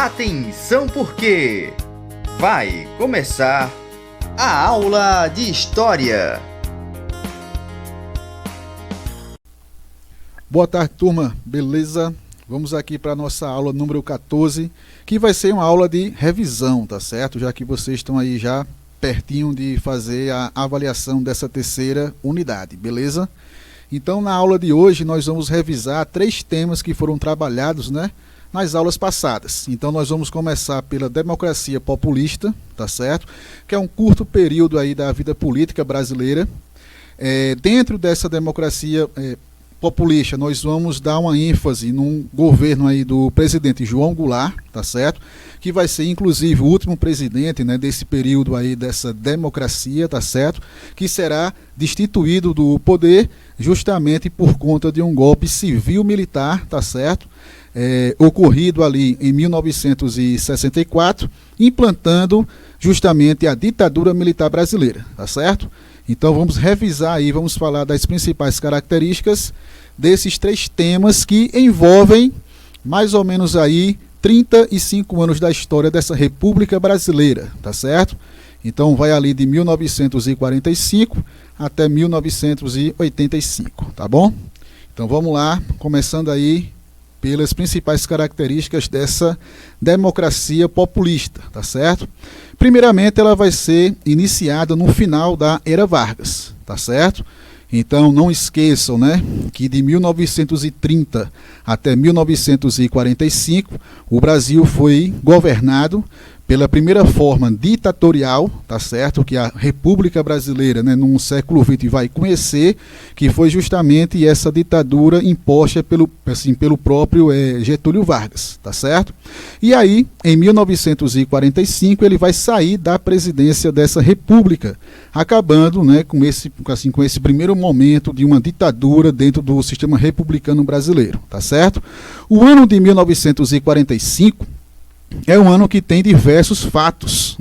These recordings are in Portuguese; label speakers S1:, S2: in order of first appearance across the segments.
S1: Atenção porque vai começar a aula de História.
S2: Boa tarde, turma. Beleza? Vamos aqui para a nossa aula número 14, que vai ser uma aula de revisão, tá certo? Já que vocês estão aí já pertinho de fazer a avaliação dessa terceira unidade, beleza? Então, na aula de hoje, nós vamos revisar 3 temas que foram trabalhados, nas aulas passadas. Então, nós vamos começar pela democracia populista, tá certo? Que é um curto período aí da vida política brasileira. Dentro dessa democracia populista, nós vamos dar uma ênfase num governo aí do presidente João Goulart, tá certo? Que vai ser, inclusive, o último presidente, desse período aí dessa democracia, tá certo? Que será destituído do poder justamente por conta de um golpe civil-militar, tá certo? Ocorrido ali em 1964, implantando justamente a ditadura militar brasileira, tá certo? Então vamos revisar aí, vamos falar das principais características desses 3 temas que envolvem mais ou menos aí 35 anos da história dessa República Brasileira, tá certo? Então vai ali de 1945 até 1985, tá bom? Então vamos lá, começando aí pelas principais características dessa democracia populista, tá certo? Primeiramente, ela vai ser iniciada no final da Era Vargas, tá certo? Então, não esqueçam, que de 1930 até 1945, o Brasil foi governado pela primeira forma ditatorial, tá certo? Que a República Brasileira, no século XX, vai conhecer, que foi justamente essa ditadura imposta pelo próprio Getúlio Vargas, tá certo? E aí, em 1945, ele vai sair da presidência dessa república, acabando, com esse primeiro momento de uma ditadura dentro do sistema republicano brasileiro, tá certo? O ano de 1945 é um ano que tem diversos fatos,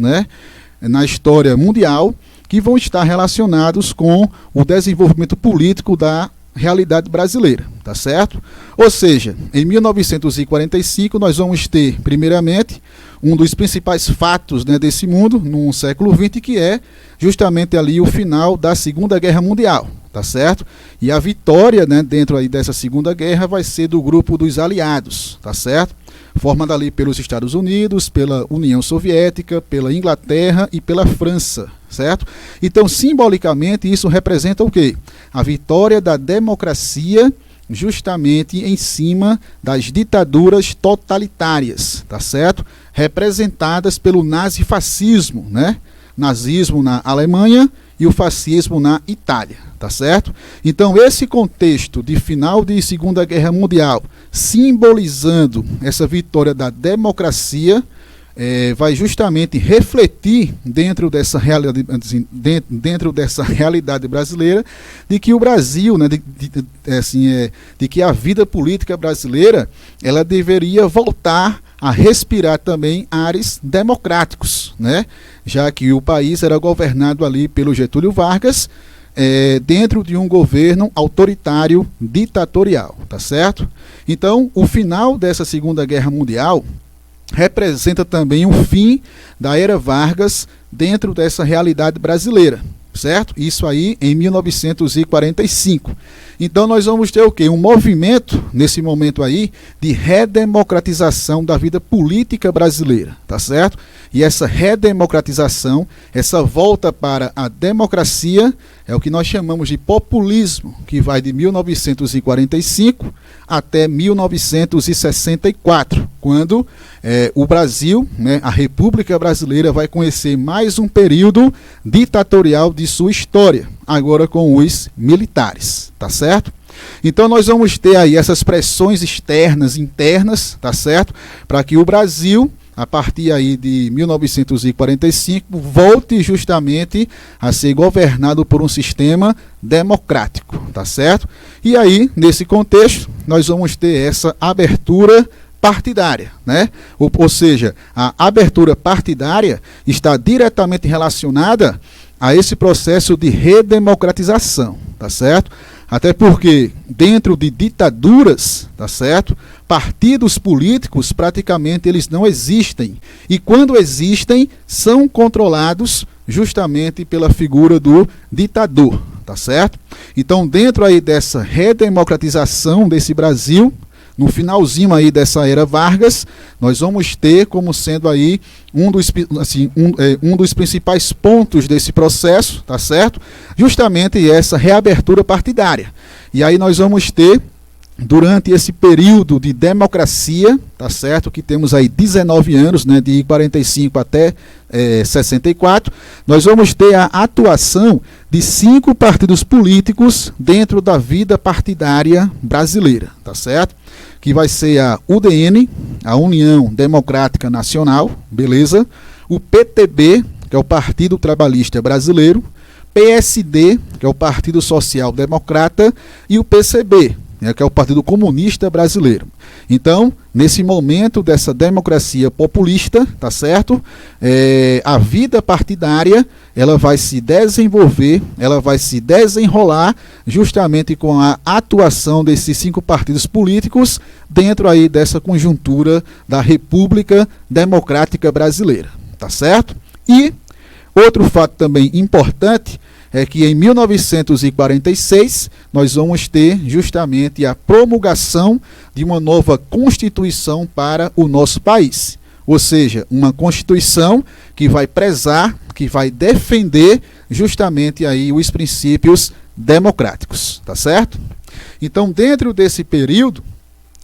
S2: na história mundial que vão estar relacionados com o desenvolvimento político da realidade brasileira, tá certo? Ou seja, em 1945 nós vamos ter, primeiramente, um dos principais fatos desse mundo, no século XX, que é justamente ali o final da Segunda Guerra Mundial, tá certo? E a vitória, dentro aí dessa Segunda Guerra vai ser do grupo dos aliados, tá certo? Formada ali pelos Estados Unidos, pela União Soviética, pela Inglaterra e pela França, certo? Então, simbolicamente, isso representa o quê? A vitória da democracia justamente em cima das ditaduras totalitárias, tá certo? Representadas pelo nazifascismo, Nazismo na Alemanha e o fascismo na Itália, tá certo? Então, esse contexto de final de Segunda Guerra Mundial, simbolizando essa vitória da democracia, vai justamente refletir dentro dessa realidade brasileira, de que o Brasil, de que a vida política brasileira, ela deveria voltar a respirar também ares democráticos, já que o país era governado ali pelo Getúlio Vargas, dentro de um governo autoritário ditatorial, tá certo? Então, o final dessa Segunda Guerra Mundial representa também o fim da Era Vargas dentro dessa realidade brasileira, certo? Isso aí em 1945. Então nós vamos ter o quê? Um movimento, nesse momento aí, de redemocratização da vida política brasileira, tá certo? E essa redemocratização, essa volta para a democracia, é o que nós chamamos de populismo, que vai de 1945 até 1964, quando o Brasil, a República Brasileira, vai conhecer mais um período ditatorial de sua história, agora com os militares, tá certo? Então nós vamos ter aí essas pressões externas, internas, tá certo? Para que o Brasil, a partir aí de 1945, volte justamente a ser governado por um sistema democrático, tá certo? E aí, nesse contexto, nós vamos ter essa abertura partidária, Ou seja, a abertura partidária está diretamente relacionada a esse processo de redemocratização, tá certo? Até porque dentro de ditaduras, tá certo? Partidos políticos praticamente eles não existem. E quando existem, são controlados justamente pela figura do ditador, tá certo? Então, dentro aí dessa redemocratização desse Brasil, no finalzinho aí dessa era Vargas, nós vamos ter como sendo aí um dos principais pontos desse processo, tá certo? Justamente essa reabertura partidária. E aí nós vamos ter, durante esse período de democracia, tá certo? Que temos aí 19 anos, né, de 45 até 64, nós vamos ter a atuação de 5 partidos políticos dentro da vida partidária brasileira, tá certo? Que vai ser a UDN, a União Democrática Nacional, beleza? O PTB, que é o Partido Trabalhista Brasileiro, PSD, que é o Partido Social Democrata, e o PCB, que é o Partido Comunista Brasileiro. Então, nesse momento dessa democracia populista, tá certo? A vida partidária, ela vai se desenvolver, ela vai se desenrolar justamente com a atuação desses 5 partidos políticos dentro aí dessa conjuntura da República Democrática Brasileira, tá certo? E outro fato também importante é que em 1946 nós vamos ter justamente a promulgação de uma nova Constituição para o nosso país. Ou seja, uma Constituição que vai prezar, que vai defender justamente aí os princípios democráticos, tá certo? Então, dentro desse período,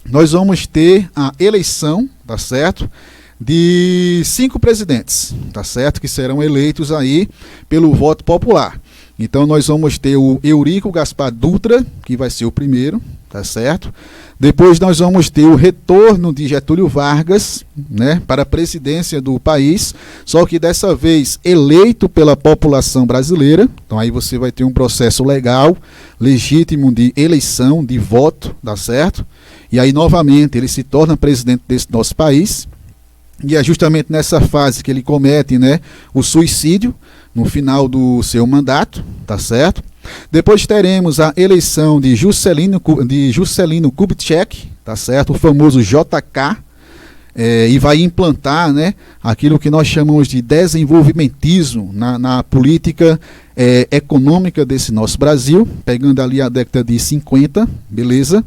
S2: nós vamos ter a eleição, tá certo? De 5 presidentes, tá certo? Que serão eleitos aí pelo voto popular. Então nós vamos ter o Eurico Gaspar Dutra, que vai ser o primeiro, tá certo? Depois nós vamos ter o retorno de Getúlio Vargas, né, para a presidência do país, só que dessa vez eleito pela população brasileira. Então aí você vai ter um processo legal, legítimo de eleição, de voto, tá certo? E aí novamente ele se torna presidente desse nosso país. E é justamente nessa fase que ele comete, né, o suicídio no final do seu mandato, tá certo? Depois teremos a eleição de Juscelino Kubitschek, tá certo? O famoso JK, e vai implantar, né, aquilo que nós chamamos de desenvolvimentismo na política econômica desse nosso Brasil, pegando ali a década de 50, beleza?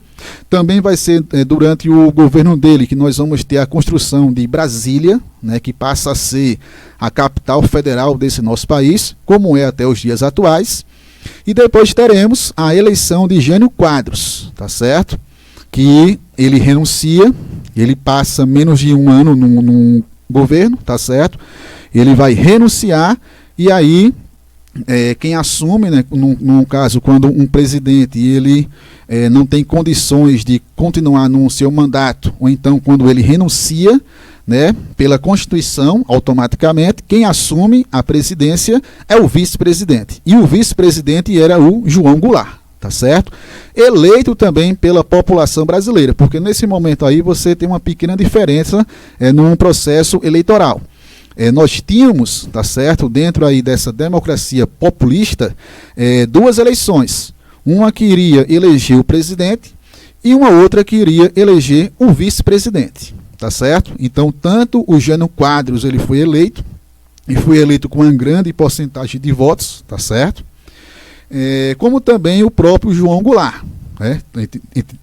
S2: Também vai ser durante o governo dele que nós vamos ter a construção de Brasília, né, que passa a ser a capital federal desse nosso país, como é até os dias atuais. E depois teremos a eleição de Jânio Quadros, tá certo? Que ele renuncia, ele passa menos de um ano no governo, tá certo? Ele vai renunciar e aí quem assume, né, no caso, quando um presidente ele não tem condições de continuar no seu mandato, ou então quando ele renuncia, né, pela Constituição, automaticamente, quem assume a presidência é o vice-presidente. E o vice-presidente era o João Goulart, tá certo? Eleito também pela população brasileira, porque nesse momento aí você tem uma pequena diferença num processo eleitoral. Nós tínhamos, tá certo, dentro aí dessa democracia populista, 2 eleições. Uma que iria eleger o presidente e uma outra que iria eleger o vice-presidente, tá certo? Então, tanto o Jânio Quadros ele foi eleito, e foi eleito com uma grande porcentagem de votos, tá certo? Como também o próprio João Goulart.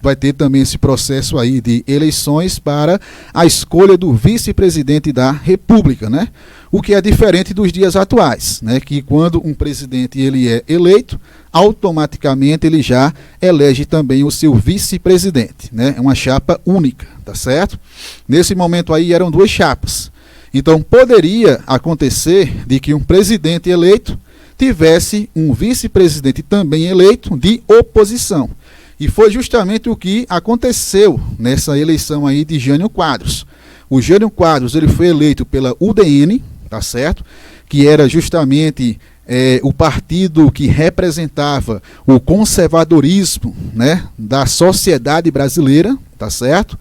S2: Vai ter também esse processo aí de eleições para a escolha do vice-presidente da República, né? O que é diferente dos dias atuais, né? Que quando um presidente ele é eleito, automaticamente ele já elege também o seu vice-presidente, né? É uma chapa única, tá certo? Nesse momento aí eram 2 chapas. Então poderia acontecer de que um presidente eleito tivesse um vice-presidente também eleito de oposição. E foi justamente o que aconteceu nessa eleição aí de Jânio Quadros. O Jânio Quadros ele foi eleito pela UDN, tá certo? Que era justamente o partido que representava o conservadorismo, né, da sociedade brasileira, tá certo?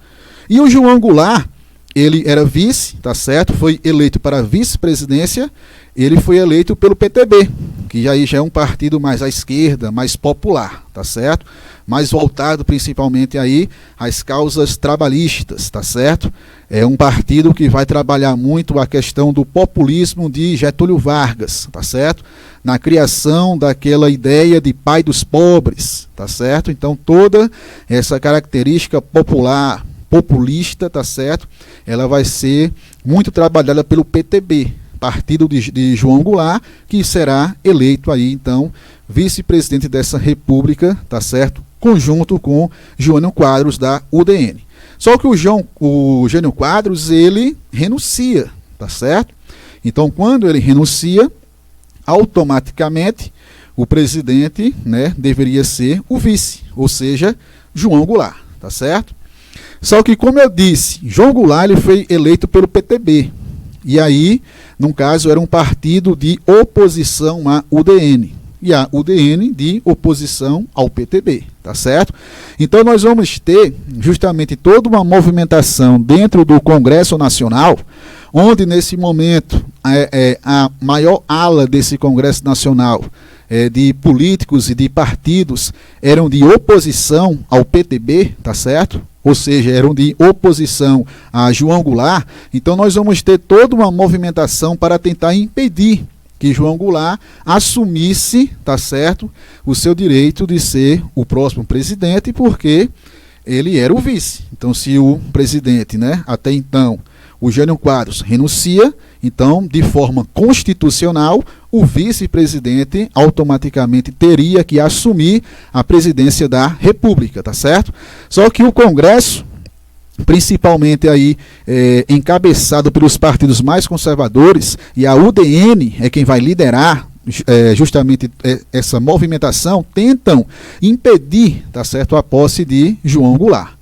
S2: E o João Goulart, ele era vice, tá certo? Foi eleito para a vice-presidência, ele foi eleito pelo PTB, que aí já é um partido mais à esquerda, mais popular, tá certo? Mais voltado principalmente aí às causas trabalhistas, tá certo? É um partido que vai trabalhar muito a questão do populismo de Getúlio Vargas, tá certo? Na criação daquela ideia de pai dos pobres, tá certo? Então toda essa característica popular, populista, tá certo? Ela vai ser muito trabalhada pelo PTB, partido de João Goulart, que será eleito aí então vice-presidente dessa república, tá certo? Conjunto com Jânio Quadros da UDN. Só que o Jânio Quadros, ele renuncia, tá certo? Então, quando ele renuncia, automaticamente o presidente, né, deveria ser o vice, ou seja, João Goulart, tá certo? Só que, como eu disse, João Goulart ele foi eleito pelo PTB. E aí, no caso, era um partido de oposição à UDN. E a UDN de oposição ao PTB, tá certo? Então nós vamos ter justamente toda uma movimentação dentro do Congresso Nacional, onde nesse momento a maior ala desse Congresso Nacional de políticos e de partidos eram de oposição ao PTB, tá certo? Ou seja, eram de oposição a João Goulart. Então nós vamos ter toda uma movimentação para tentar impedir que João Goulart assumisse, tá certo, o seu direito de ser o próximo presidente, porque ele era o vice. Então, se o presidente, né, até então, o Jânio Quadros, renuncia, então, de forma constitucional, o vice-presidente automaticamente teria que assumir a presidência da República, tá certo? Só que o Congresso, principalmente aí encabeçado pelos partidos mais conservadores, e a UDN é quem vai liderar justamente essa movimentação, tentam impedir, tá certo, a posse de João Goulart.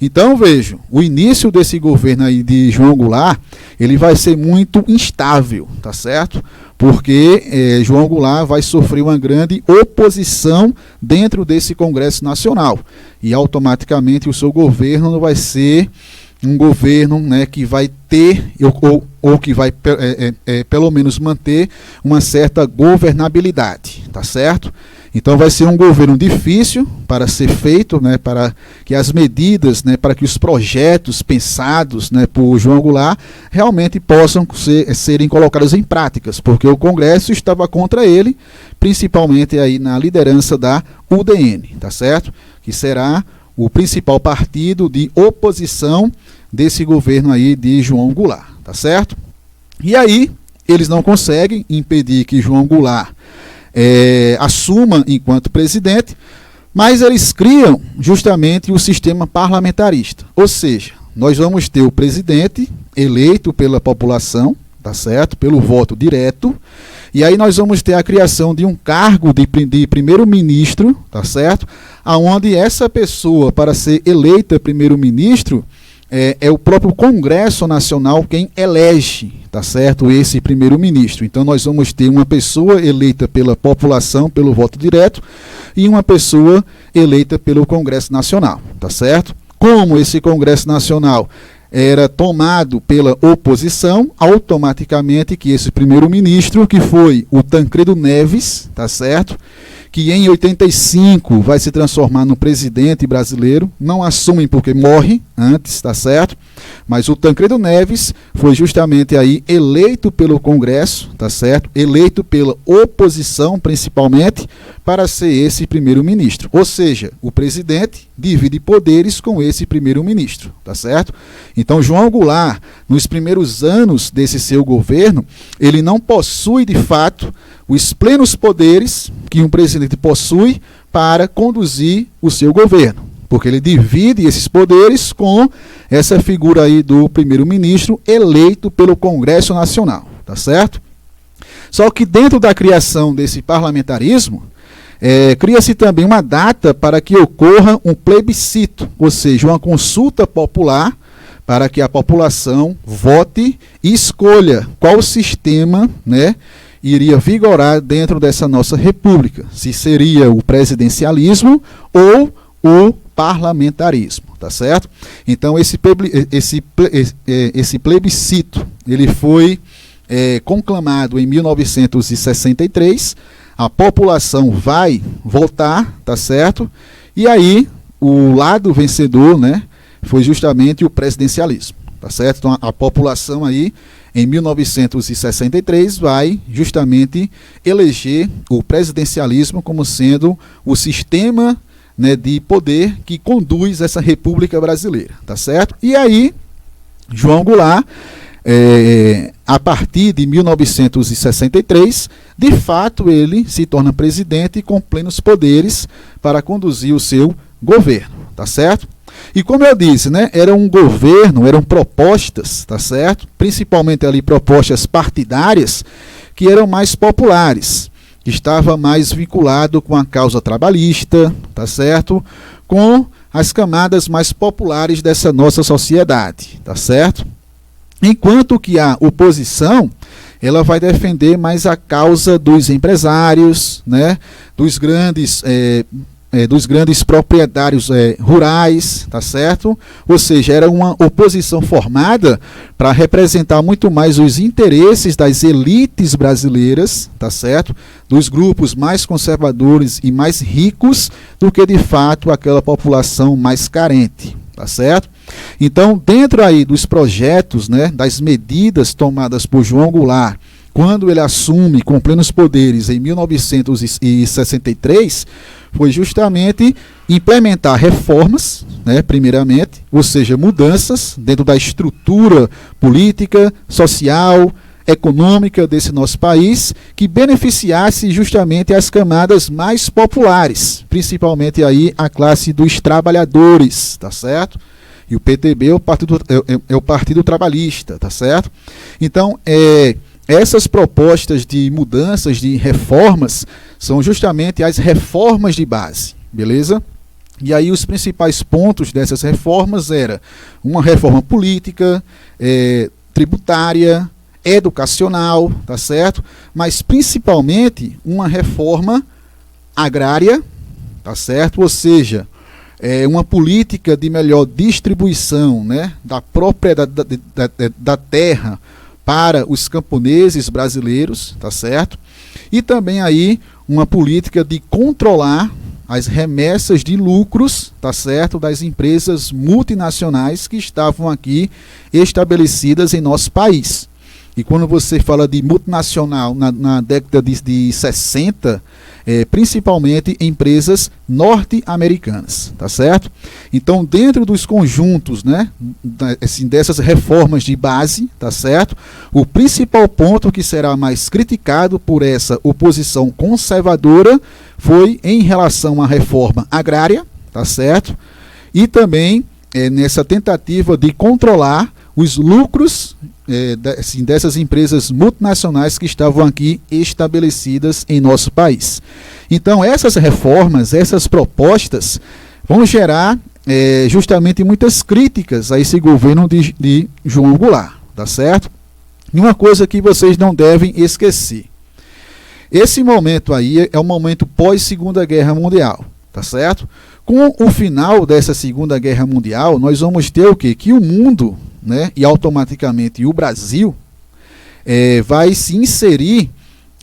S2: Então vejam, o início desse governo aí de João Goulart, ele vai ser muito instável, tá certo? Porque João Goulart vai sofrer uma grande oposição dentro desse Congresso Nacional. E automaticamente o seu governo não vai ser um governo, né, que vai ter, ou que vai pelo menos manter uma certa governabilidade, tá certo? Então vai ser um governo difícil para ser feito, né, para que as medidas, né, para que os projetos pensados, né, por João Goulart realmente possam serem colocados em práticas, porque o Congresso estava contra ele, principalmente aí na liderança da UDN, tá certo? Que será o principal partido de oposição desse governo aí de João Goulart, tá certo? E aí eles não conseguem impedir que João Goulart assuma enquanto presidente, mas eles criam justamente o sistema parlamentarista, ou seja, nós vamos ter o presidente eleito pela população, tá certo? Pelo voto direto, e aí nós vamos ter a criação de um cargo de primeiro-ministro, tá certo? Aonde essa pessoa, para ser eleita primeiro-ministro, é o próprio Congresso Nacional quem elege, tá certo, esse primeiro-ministro. Então nós vamos ter uma pessoa eleita pela população, pelo voto direto, e uma pessoa eleita pelo Congresso Nacional, tá certo? Como esse Congresso Nacional era tomado pela oposição, automaticamente que esse primeiro-ministro, que foi o Tancredo Neves, tá certo? Que em 85 vai se transformar no presidente brasileiro, não assumem porque morre antes, tá certo? Mas o Tancredo Neves foi justamente aí eleito pelo Congresso, tá certo? Eleito pela oposição, principalmente, para ser esse primeiro-ministro. Ou seja, o presidente divide poderes com esse primeiro-ministro, tá certo? Então, João Goulart, nos primeiros anos desse seu governo, ele não possui, de fato, os plenos poderes que um presidente possui para conduzir o seu governo, porque ele divide esses poderes com essa figura aí do primeiro-ministro eleito pelo Congresso Nacional, tá certo? Só que dentro da criação desse parlamentarismo, cria-se também uma data para que ocorra um plebiscito, ou seja, uma consulta popular para que a população vote e escolha qual sistema, né, iria vigorar dentro dessa nossa república, se seria o presidencialismo ou o parlamentarismo, tá certo? Então esse plebiscito ele foi conclamado em 1963, a população vai votar, tá certo? E aí o lado vencedor, né, foi justamente o presidencialismo, tá certo? Então a população aí em 1963 vai justamente eleger o presidencialismo como sendo o sistema, né, de poder que conduz essa República Brasileira, tá certo? E aí João Goulart, a partir de 1963, de fato ele se torna presidente com plenos poderes para conduzir o seu governo, tá certo? E como eu disse, né, era um governo, eram propostas, tá certo? Principalmente ali propostas partidárias que eram mais populares, que estava mais vinculado com a causa trabalhista, tá certo? Com as camadas mais populares dessa nossa sociedade, tá certo? Enquanto que a oposição, ela vai defender mais a causa dos empresários, né, dos grandes proprietários rurais, tá certo? Ou seja, era uma oposição formada para representar muito mais os interesses das elites brasileiras, tá certo? Dos grupos mais conservadores e mais ricos do que de fato aquela população mais carente, tá certo? Então, dentro aí dos projetos, né, das medidas tomadas por João Goulart, quando ele assume com plenos poderes em 1963, foi justamente implementar reformas, né, primeiramente, ou seja, mudanças dentro da estrutura política, social, econômica desse nosso país, que beneficiasse justamente as camadas mais populares, principalmente aí a classe dos trabalhadores, tá certo? E o PTB é o Partido Trabalhista, tá certo? Então, essas propostas de mudanças, de reformas, são justamente as reformas de base, beleza? E aí os principais pontos dessas reformas eram uma reforma política, tributária, educacional, tá certo? Mas principalmente uma reforma agrária, tá certo? Ou seja, uma política de melhor distribuição, né, da propriedade da terra para os camponeses brasileiros, tá certo? E também aí uma política de controlar as remessas de lucros, tá certo, das empresas multinacionais que estavam aqui estabelecidas em nosso país. E quando você fala de multinacional na década de 60, principalmente empresas norte-americanas, tá certo? Então, dentro dos conjuntos, né, assim, dessas reformas de base, tá certo? O principal ponto que será mais criticado por essa oposição conservadora foi em relação à reforma agrária, tá certo? E também nessa tentativa de controlar os lucros assim, dessas empresas multinacionais que estavam aqui estabelecidas em nosso país. Então, essas reformas, essas propostas vão gerar justamente muitas críticas a esse governo de João Goulart, tá certo? E uma coisa que vocês não devem esquecer. Esse momento aí é o momento pós-Segunda Guerra Mundial, tá certo? Com o final dessa Segunda Guerra Mundial, nós vamos ter o quê? Que o mundo, né, e automaticamente o Brasil, vai se inserir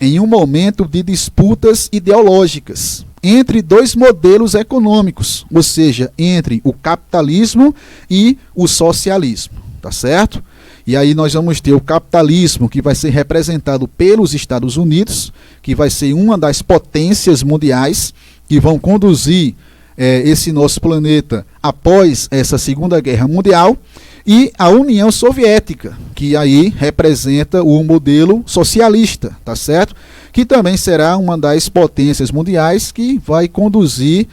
S2: em um momento de disputas ideológicas entre dois modelos econômicos, ou seja, entre o capitalismo e o socialismo, tá certo? E aí nós vamos ter o capitalismo, que vai ser representado pelos Estados Unidos, que vai ser uma das potências mundiais que vão conduzir esse nosso planeta após essa Segunda Guerra Mundial, e a União Soviética, que aí representa o modelo socialista, tá certo? Que também será uma das potências mundiais que vai conduzir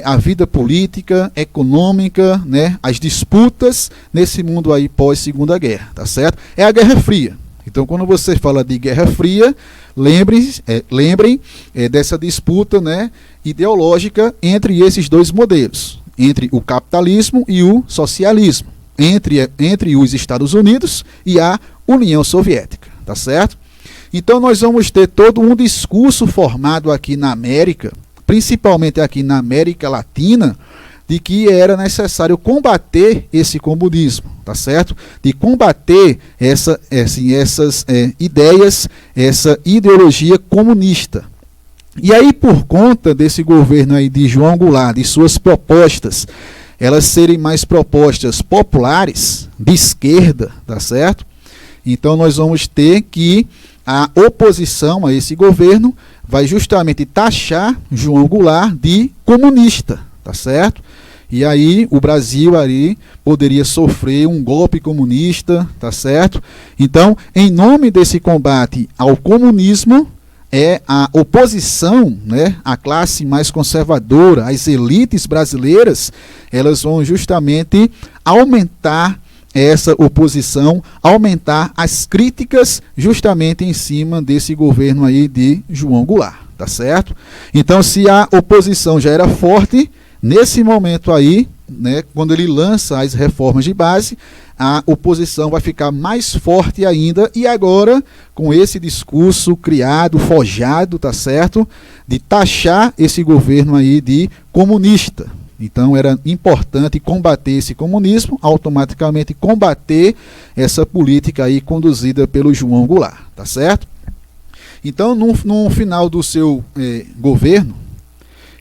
S2: a vida política, econômica, né, as disputas nesse mundo aí pós-Segunda Guerra, tá certo? É a Guerra Fria. Então, quando você fala de Guerra Fria, lembrem dessa disputa, né, ideológica entre esses dois modelos, entre o capitalismo e o socialismo, entre os Estados Unidos e a União Soviética, tá certo? Então nós vamos ter todo um discurso formado aqui na América, principalmente aqui na América Latina, de que era necessário combater esse comunismo, tá certo? De combater essas ideias, essa ideologia comunista. E aí, por conta desse governo aí de João Goulart, de suas propostas, elas serem mais propostas populares, de esquerda, tá certo? Então nós vamos ter que a oposição a esse governo vai justamente taxar João Goulart de comunista, tá certo? E aí o Brasil ali poderia sofrer um golpe comunista, tá certo? Então, em nome desse combate ao comunismo, a oposição, né, a classe mais conservadora, as elites brasileiras, elas vão justamente aumentar essa oposição, aumentar as críticas justamente em cima desse governo aí de João Goulart, tá certo? Então, se a oposição já era forte, nesse momento aí, né, quando ele lança as reformas de base, a oposição vai ficar mais forte ainda, e agora, com esse discurso criado, forjado, tá certo, de taxar esse governo aí de comunista. Então era importante combater esse comunismo, automaticamente combater essa política aí conduzida pelo João Goulart, tá certo? Então, no final do seu governo,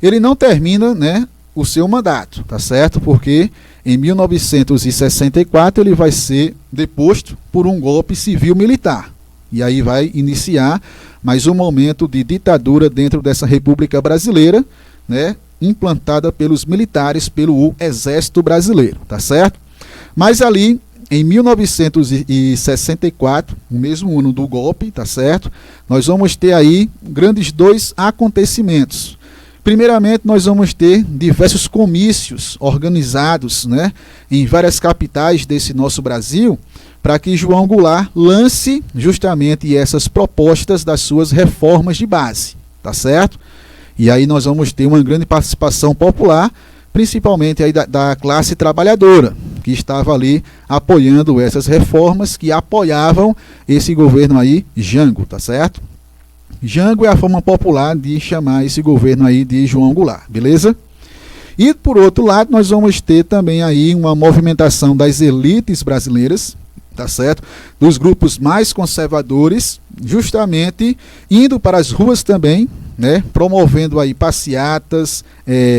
S2: ele não termina, né, o seu mandato, tá certo? Porque em 1964 ele vai ser deposto por um golpe civil-militar. E aí vai iniciar mais um momento de ditadura dentro dessa República Brasileira, né, implantada pelos militares, pelo Exército Brasileiro, tá certo? Mas ali, em 1964, o mesmo ano do golpe, tá certo? Nós vamos ter aí grandes dois acontecimentos. Primeiramente, nós vamos ter diversos comícios organizados, né, em várias capitais desse nosso Brasil, para que João Goulart lance justamente essas propostas das suas reformas de base, tá certo? E aí nós vamos ter uma grande participação popular, principalmente aí da classe trabalhadora, que estava ali apoiando essas reformas, que apoiavam esse governo aí, Jango, tá certo? Jango é a forma popular de chamar esse governo aí de João Goulart, beleza? E por outro lado, nós vamos ter também aí uma movimentação das elites brasileiras, tá certo? Dos grupos mais conservadores, justamente indo para as ruas também, né, promovendo aí passeatas,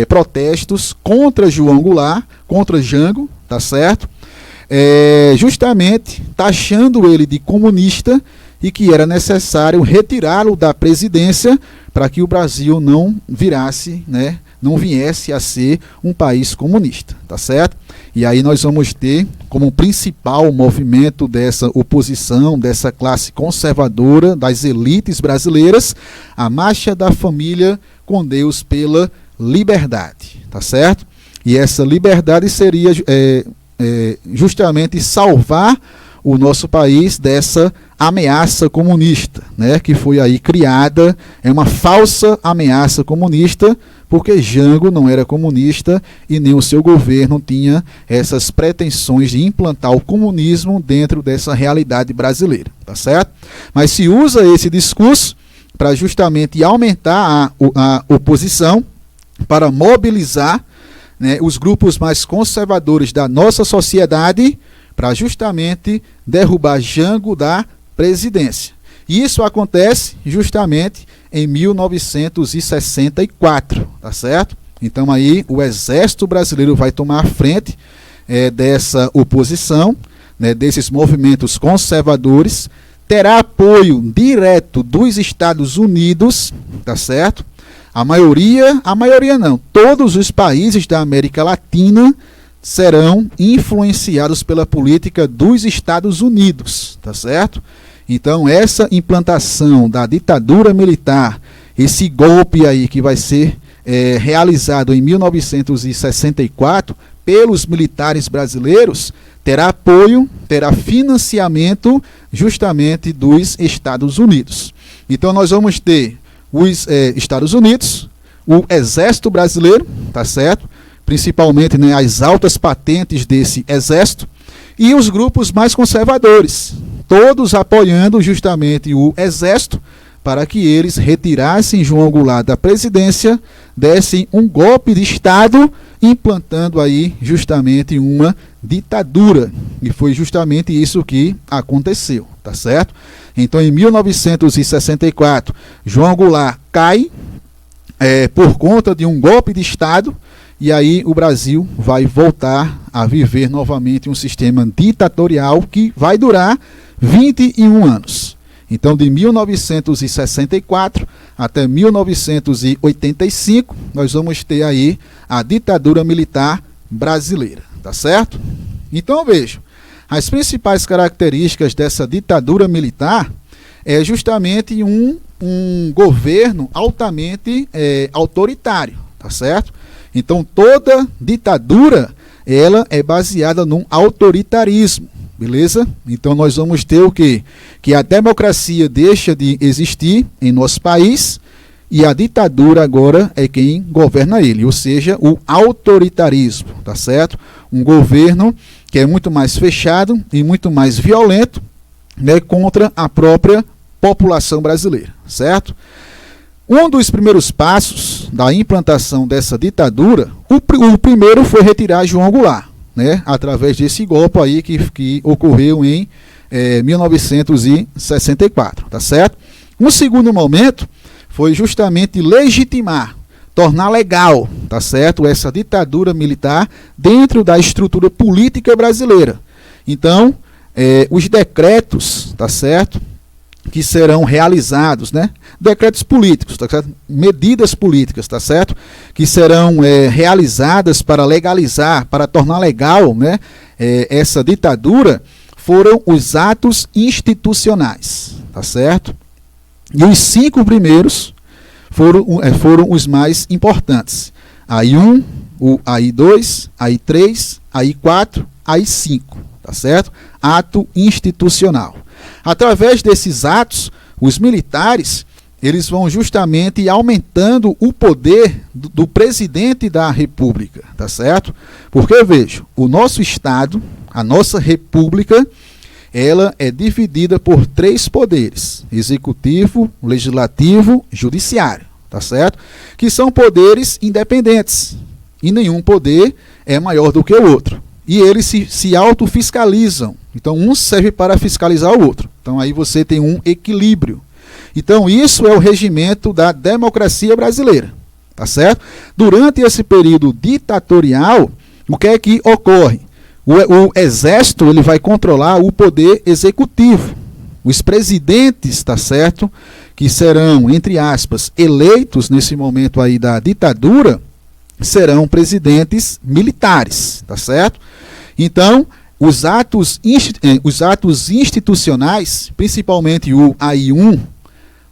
S2: protestos contra João Goulart, contra Jango, tá certo? Justamente taxando ele de comunista e que era necessário retirá-lo da presidência para que o Brasil não virasse, né, não viesse a ser um país comunista, tá certo? E aí nós vamos ter como principal movimento dessa oposição, dessa classe conservadora, das elites brasileiras, a Marcha da Família com Deus pela Liberdade, tá certo? E essa liberdade seria justamente salvar o nosso país dessa ameaça comunista, né, que foi aí criada, é uma falsa ameaça comunista, porque Jango não era comunista e nem o seu governo tinha essas pretensões de implantar o comunismo dentro dessa realidade brasileira, tá certo? Mas se usa esse discurso para justamente aumentar a oposição, para mobilizar, né, os grupos mais conservadores da nossa sociedade, para justamente derrubar Jango da presidência. E isso acontece justamente em 1964, tá certo? Então aí o Exército Brasileiro vai tomar a frente dessa oposição, né, desses movimentos conservadores, terá apoio direto dos Estados Unidos, tá certo? A maioria não, todos os países da América Latina serão influenciados pela política dos Estados Unidos, tá certo? Então essa implantação da ditadura militar, esse golpe aí que vai ser realizado em 1964 pelos militares brasileiros, terá apoio, terá financiamento justamente dos Estados Unidos. Então nós vamos ter os Estados Unidos, o Exército Brasileiro, tá certo? Principalmente, né, as altas patentes desse exército, e os grupos mais conservadores, todos apoiando justamente o exército, para que eles retirassem João Goulart da presidência, dessem um golpe de Estado, implantando aí justamente uma ditadura. E foi justamente isso que aconteceu, tá certo? Então, em 1964, João Goulart cai por conta de um golpe de Estado, e aí o Brasil vai voltar a viver novamente um sistema ditatorial que vai durar 21 anos. Então, de 1964 até 1985, nós vamos ter aí a ditadura militar brasileira, tá certo? Então, veja, as principais características dessa ditadura militar é justamente um governo altamente autoritário, tá certo? Então, toda ditadura, ela é baseada num autoritarismo. Beleza? Então nós vamos ter o quê? Que a democracia deixa de existir em nosso país e a ditadura agora é quem governa ele, ou seja, o autoritarismo, tá certo? Um governo que é muito mais fechado e muito mais violento, né, contra a própria população brasileira, certo? Um dos primeiros passos da implantação dessa ditadura, o primeiro foi retirar João Goulart, né, através desse golpe aí que ocorreu em 1964, tá certo? Um segundo momento foi justamente legitimar, tornar legal, tá certo, essa ditadura militar dentro da estrutura política brasileira. Então, os decretos, tá certo, que serão realizados, né? Decretos políticos, tá certo? Medidas políticas, tá certo? Que serão realizadas para legalizar, para tornar legal, né, essa ditadura, foram os atos institucionais, tá certo? E os 5 primeiros foram os mais importantes. AI-1, o AI-2, AI-3, AI-4, AI-5, tá certo? Ato institucional. Através desses atos, os militares, eles vão justamente aumentando o poder do presidente da República, tá certo? Porque, veja, o nosso Estado, a nossa República, ela é dividida por 3 poderes: executivo, legislativo, judiciário, tá certo? Que são poderes independentes, e nenhum poder é maior do que o outro. E eles se autofiscalizam. Então, um serve para fiscalizar o outro. Então, aí você tem um equilíbrio. Então, isso é o regimento da democracia brasileira, tá certo? Durante esse período ditatorial, o que é que ocorre? O exército, ele vai controlar o poder executivo. Os presidentes, tá certo, que serão, entre aspas, eleitos nesse momento aí da ditadura, serão presidentes militares, tá certo? Então, os atos institucionais, principalmente o AI-1,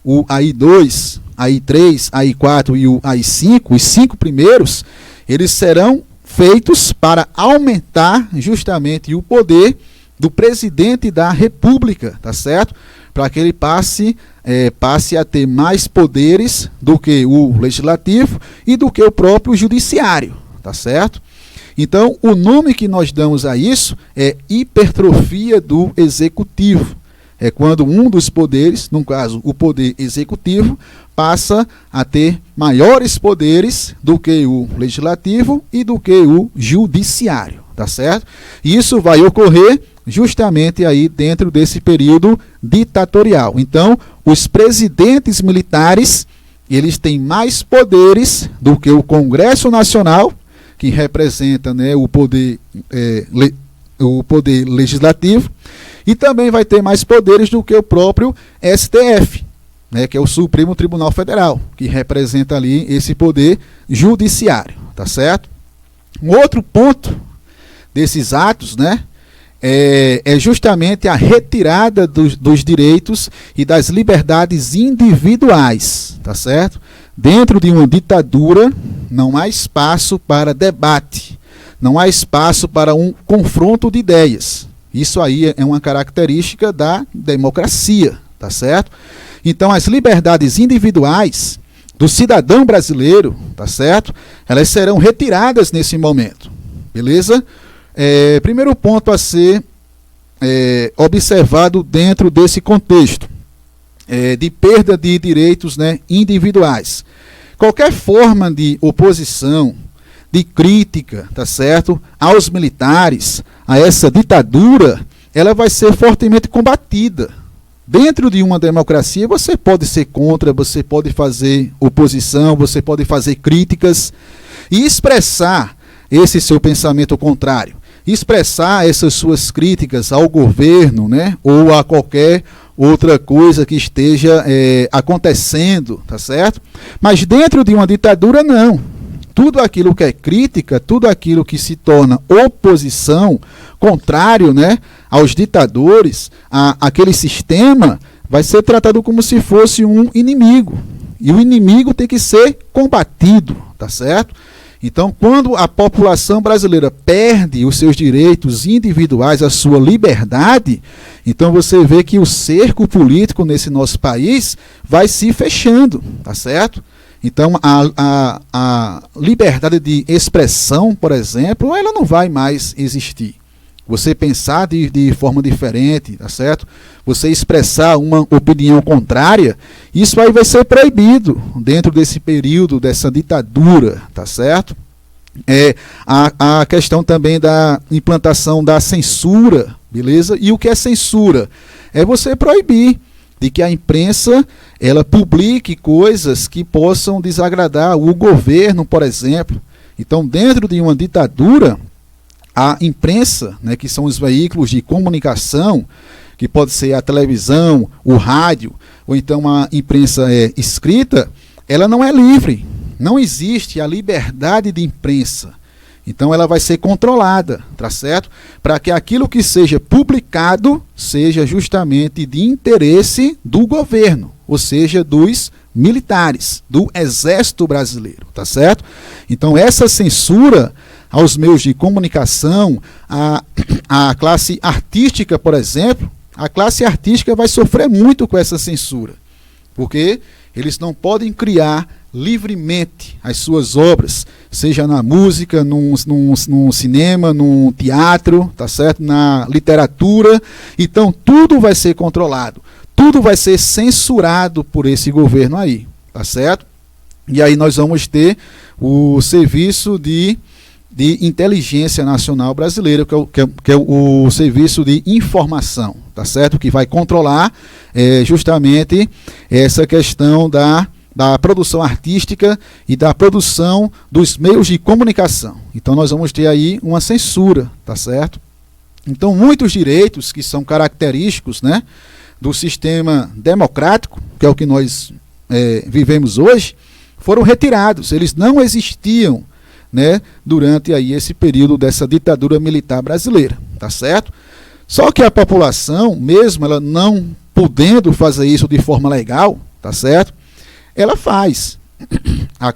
S2: o AI-2, AI-3, AI-4 e o AI-5, os 5 primeiros, eles serão feitos para aumentar justamente o poder do presidente da República, tá certo? Para que ele passe a ter mais poderes do que o legislativo e do que o próprio judiciário, tá certo? Então, o nome que nós damos a isso é hipertrofia do executivo. É quando um dos poderes, no caso o poder executivo, passa a ter maiores poderes do que o legislativo e do que o judiciário, tá certo? E isso vai ocorrer justamente aí dentro desse período ditatorial. Então, os presidentes militares, eles têm mais poderes do que o Congresso Nacional, que representa, né, o poder legislativo, e também vai ter mais poderes do que o próprio STF, né, que é o Supremo Tribunal Federal, que representa ali esse poder judiciário, tá certo? Um outro ponto desses atos, né, é justamente a retirada dos direitos e das liberdades individuais, tá certo? Dentro de uma ditadura, não há espaço para debate, não há espaço para um confronto de ideias. Isso aí é uma característica da democracia, tá certo? Então, as liberdades individuais do cidadão brasileiro, tá certo? Elas serão retiradas nesse momento, beleza? Primeiro ponto a ser observado dentro desse contexto de perda de direitos, né, individuais. Qualquer forma de oposição, de crítica, tá certo, aos militares, a essa ditadura, ela vai ser fortemente combatida. Dentro de uma democracia, você pode ser contra, você pode fazer oposição, você pode fazer críticas e expressar esse seu pensamento contrário, expressar essas suas críticas ao governo, né, ou a qualquer outra coisa que esteja acontecendo, tá certo? Mas dentro de uma ditadura, não. Tudo aquilo que é crítica, tudo aquilo que se torna oposição, contrário, né, aos ditadores, aquele sistema, vai ser tratado como se fosse um inimigo. E o inimigo tem que ser combatido, tá certo? Então, quando a população brasileira perde os seus direitos individuais, a sua liberdade, então você vê que o cerco político nesse nosso país vai se fechando, tá certo? Então, a liberdade de expressão, por exemplo, ela não vai mais existir. Você pensar de forma diferente, tá certo? Você expressar uma opinião contrária, isso aí vai ser proibido dentro desse período, dessa ditadura, tá certo? A questão também da implantação da censura, beleza? E o que é censura? É você proibir de que a imprensa ela publique coisas que possam desagradar o governo, por exemplo. Então, dentro de uma ditadura, a imprensa, né, que são os veículos de comunicação, que pode ser a televisão, o rádio, ou então a imprensa escrita, ela não é livre. Não existe a liberdade de imprensa. Então ela vai ser controlada, tá certo? Para que aquilo que seja publicado seja justamente de interesse do governo, ou seja, dos militares, do Exército Brasileiro, tá certo? Então essa censura aos meios de comunicação, a classe artística, por exemplo, a classe artística vai sofrer muito com essa censura, porque eles não podem criar livremente as suas obras, seja na música, num cinema, num teatro, tá certo? Na literatura. Então tudo vai ser controlado, tudo vai ser censurado por esse governo aí, tá certo? E aí nós vamos ter o Serviço de Inteligência Nacional Brasileira, que é o Serviço de Informação, tá certo? Que vai controlar justamente essa questão da produção artística e da produção dos meios de comunicação. Então nós vamos ter aí uma censura, tá certo? Então muitos direitos que são característicos, né, do sistema democrático, que é o que nós vivemos hoje, foram retirados. Eles não existiam, né, durante aí esse período dessa ditadura militar brasileira, tá certo? Só que a população, mesmo ela não podendo fazer isso de forma legal, tá certo? Ela faz. A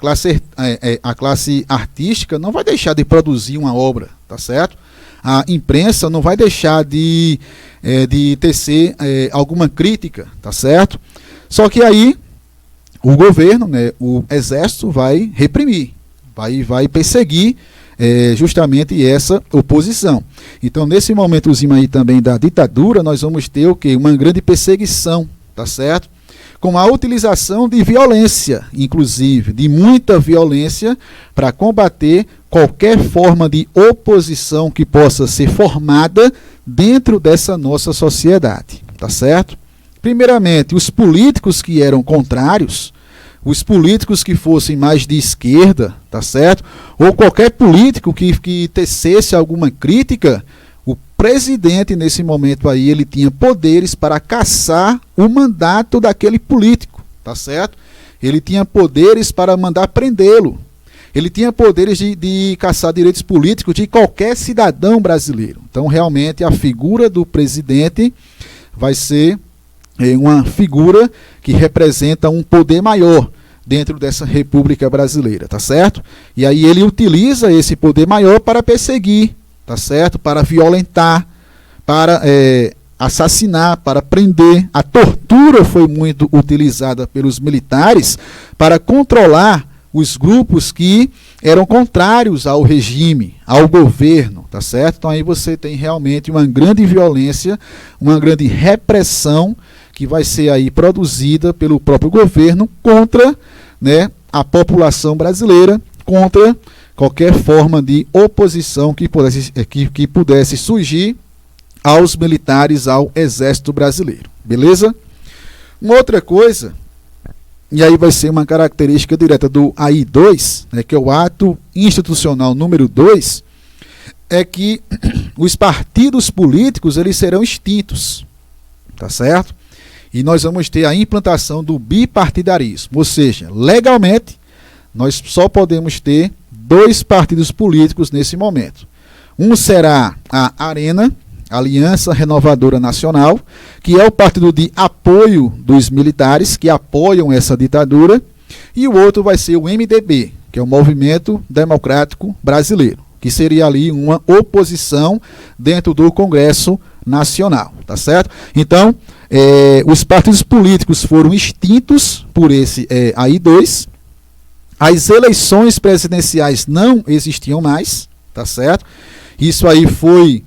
S2: classe artística não vai deixar de produzir uma obra, tá certo? A imprensa não vai deixar de tecer alguma crítica, tá certo? Só que aí o governo, né, o exército vai reprimir, vai perseguir justamente essa oposição. Então, nesse momentozinho aí também da ditadura, nós vamos ter o quê? Uma grande perseguição, tá certo? Com a utilização de violência, inclusive, de muita violência, para combater qualquer forma de oposição que possa ser formada dentro dessa nossa sociedade, tá certo? Primeiramente, os políticos que eram contrários, os políticos que fossem mais de esquerda, tá certo? Ou qualquer político que tecesse alguma crítica, o presidente, nesse momento aí, ele tinha poderes para cassar o mandato daquele político, tá certo? Ele tinha poderes para mandar prendê-lo. Ele tinha poderes de cassar direitos políticos de qualquer cidadão brasileiro. Então, realmente, a figura do presidente vai ser uma figura que representa um poder maior dentro dessa República Brasileira, tá certo? E aí ele utiliza esse poder maior para perseguir, tá certo? Para violentar, para assassinar, para prender. A tortura foi muito utilizada pelos militares para controlar os grupos que eram contrários ao regime, ao governo, tá certo? Então aí você tem realmente uma grande violência, uma grande repressão que vai ser aí produzida pelo próprio governo contra, né, a população brasileira, contra qualquer forma de oposição que pudesse surgir aos militares, ao Exército Brasileiro. Beleza? Uma outra coisa, e aí vai ser uma característica direta do AI-2, né, que é o Ato Institucional número 2, é que os partidos políticos eles serão extintos, tá certo? E nós vamos ter a implantação do bipartidarismo, ou seja, legalmente nós só podemos ter 2 partidos políticos nesse momento. Um será a ARENA, Aliança Renovadora Nacional, que é o partido de apoio dos militares que apoiam essa ditadura, e o outro vai ser o MDB, que é o Movimento Democrático Brasileiro, que seria ali uma oposição dentro do Congresso Nacional, tá certo? Então, os partidos políticos foram extintos por esse AI-2, as eleições presidenciais não existiam mais, tá certo? Isso aí foi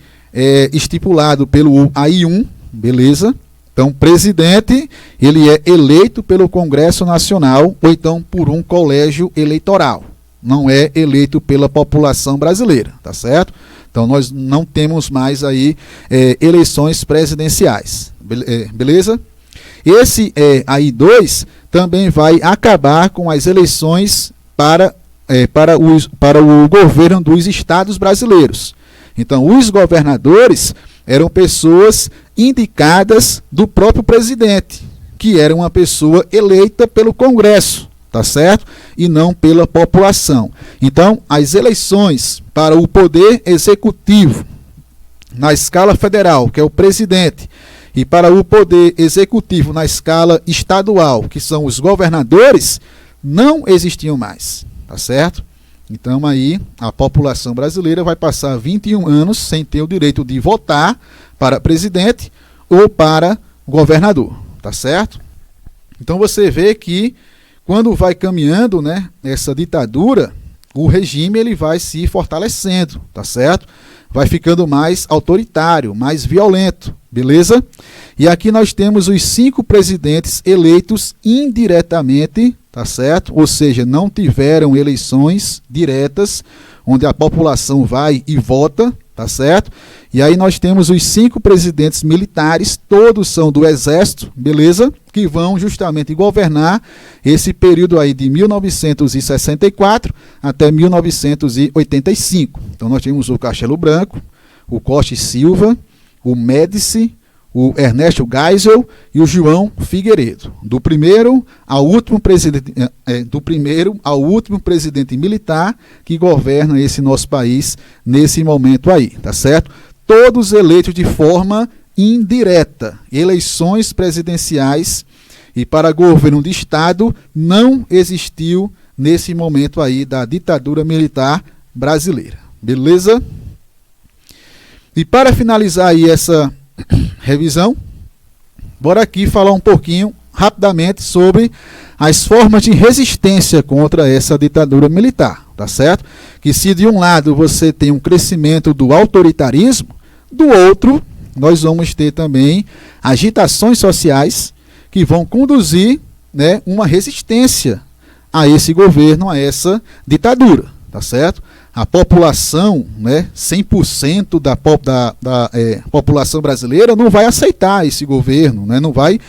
S2: estipulado pelo AI-1, beleza? Então, o presidente, ele é eleito pelo Congresso Nacional ou então por um colégio eleitoral. Não é eleito pela população brasileira, tá certo? Então, nós não temos mais aí eleições presidenciais, beleza? Esse AI-2 também vai acabar com as eleições para o governo dos estados brasileiros. Então, os governadores eram pessoas indicadas do próprio presidente, que era uma pessoa eleita pelo Congresso, tá certo? E não pela população. Então, as eleições para o poder executivo na escala federal, que é o presidente, e para o poder executivo na escala estadual, que são os governadores, não existiam mais, tá certo? Então aí a população brasileira vai passar 21 anos sem ter o direito de votar para presidente ou para governador, tá certo? Então você vê que quando vai caminhando, né, essa ditadura, o regime ele vai se fortalecendo, tá certo? Vai ficando mais autoritário, mais violento, beleza? E aqui nós temos os 5 presidentes eleitos indiretamente, tá certo? Ou seja, não tiveram eleições diretas, onde a população vai e vota, tá certo? E aí nós temos os 5 presidentes militares, todos são do Exército, beleza? Que vão justamente governar esse período aí de 1964 até 1985. Então nós temos o Castelo Branco, o Costa e Silva, o Médici, o Ernesto Geisel e o João Figueiredo. Do primeiro ao último presidente militar que governa esse nosso país nesse momento aí, tá certo? Todos eleitos de forma indireta. Eleições presidenciais e para governo de Estado não existiu nesse momento aí da ditadura militar brasileira. Beleza? E para finalizar aí essa revisão, bora aqui falar um pouquinho rapidamente sobre as formas de resistência contra essa ditadura militar, tá certo? Que se de um lado você tem um crescimento do autoritarismo, do outro nós vamos ter também agitações sociais que vão conduzir, né, uma resistência a esse governo, a essa ditadura, tá certo? A população, né, 100% da população brasileira não vai aceitar esse governo, né, não vai,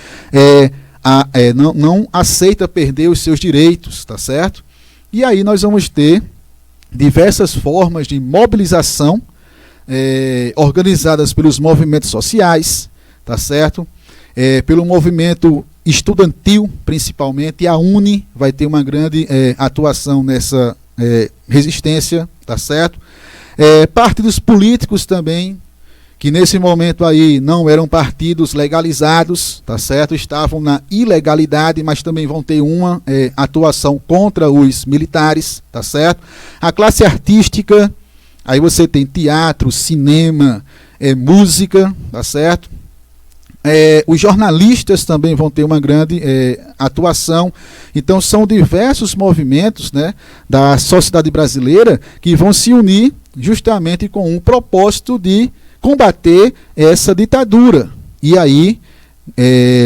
S2: não aceita perder os seus direitos, tá certo? E aí nós vamos ter diversas formas de mobilização organizadas pelos movimentos sociais, tá certo? Pelo movimento estudantil, principalmente, e a UNE vai ter uma grande atuação nessa resistência, tá certo? Partidos políticos também, que nesse momento aí não eram partidos legalizados, tá certo? Estavam na ilegalidade, mas também vão ter uma atuação contra os militares, tá certo? A classe artística, aí você tem teatro, cinema, música, tá certo? Os jornalistas também vão ter uma grande atuação. Então são diversos movimentos, né, da sociedade brasileira que vão se unir justamente com um propósito de combater essa ditadura. E aí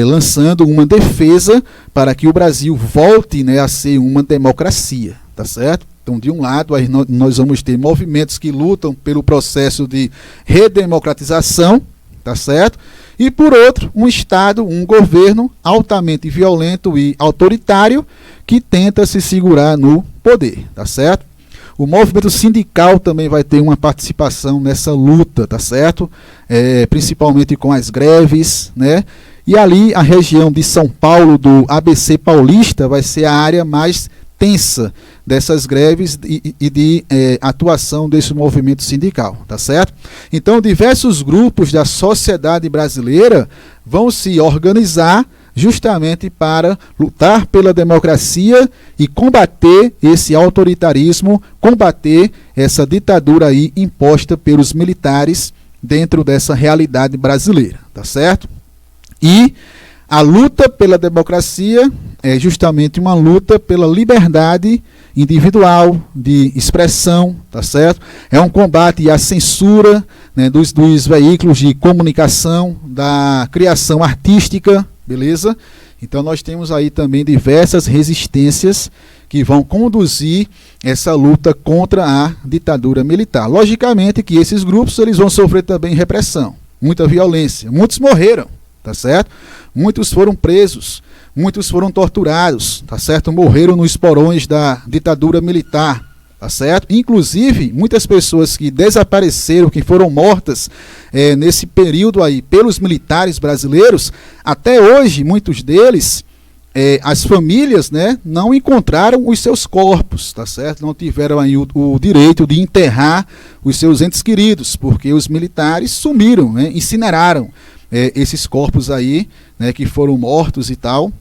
S2: lançando uma defesa para que o Brasil volte, né, a ser uma democracia, tá certo? Então, de um lado, aí nós vamos ter movimentos que lutam pelo processo de redemocratização, tá certo? E, por outro, um Estado, um governo altamente violento e autoritário que tenta se segurar no poder, tá certo? O movimento sindical também vai ter uma participação nessa luta, tá certo? Principalmente com as greves, né? E ali a região de São Paulo, do ABC Paulista, vai ser a área mais tensa dessas greves e de atuação desse movimento sindical, tá certo? Então, diversos grupos da sociedade brasileira vão se organizar justamente para lutar pela democracia e combater esse autoritarismo, combater essa ditadura aí imposta pelos militares dentro dessa realidade brasileira, tá certo? E a luta pela democracia é justamente uma luta pela liberdade individual de expressão, tá certo? É um combate à censura, né, dos veículos de comunicação, da criação artística, beleza? Então nós temos aí também diversas resistências que vão conduzir essa luta contra a ditadura militar. Logicamente que esses grupos eles vão sofrer também repressão, muita violência. Muitos morreram, tá certo? Muitos foram presos, muitos foram torturados, tá certo? Morreram nos porões da ditadura militar, tá certo? Inclusive, muitas pessoas que desapareceram, que foram mortas nesse período aí pelos militares brasileiros, até hoje, muitos deles, as famílias, né, não encontraram os seus corpos, tá certo? Não tiveram aí o direito de enterrar os seus entes queridos, porque os militares sumiram, né, incineraram esses corpos aí, né, que foram mortos e tal,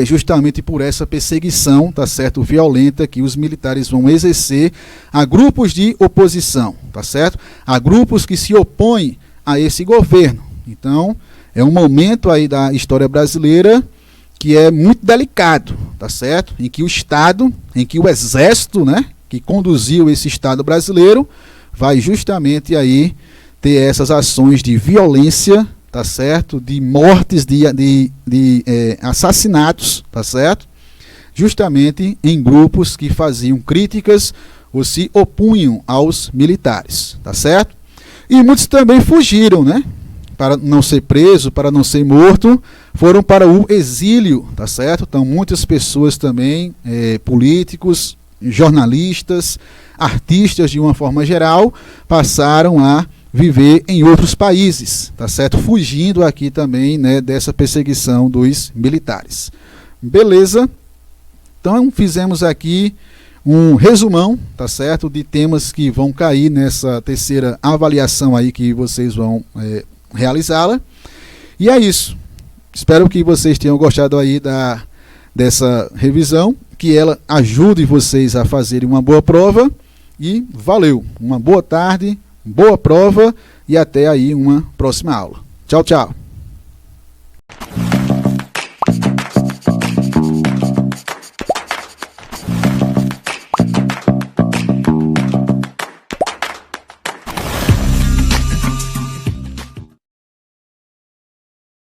S2: justamente por essa perseguição, tá certo, violenta que os militares vão exercer a grupos de oposição, tá certo? A grupos que se opõem a esse governo. Então, é um momento aí da história brasileira que é muito delicado, tá certo? Em que o Estado, em que o Exército, né, que conduziu esse Estado brasileiro, vai justamente aí ter essas ações de violência, tá certo? De mortes, de assassinatos, tá certo? Justamente em grupos que faziam críticas ou se opunham aos militares, tá certo? E muitos também fugiram, né? Para não ser preso, para não ser morto, foram para o exílio, tá certo? Então muitas pessoas também, políticos, jornalistas, artistas de uma forma geral, passaram a viver em outros países, tá certo? Fugindo aqui também, né, dessa perseguição dos militares. Beleza? Então fizemos aqui um resumão, tá certo? De temas que vão cair nessa terceira avaliação aí que vocês vão realizá-la. E é isso. Espero que vocês tenham gostado aí dessa revisão, que ela ajude vocês a fazerem uma boa prova. E valeu! Uma boa tarde, boa prova e até aí uma próxima aula. Tchau, tchau!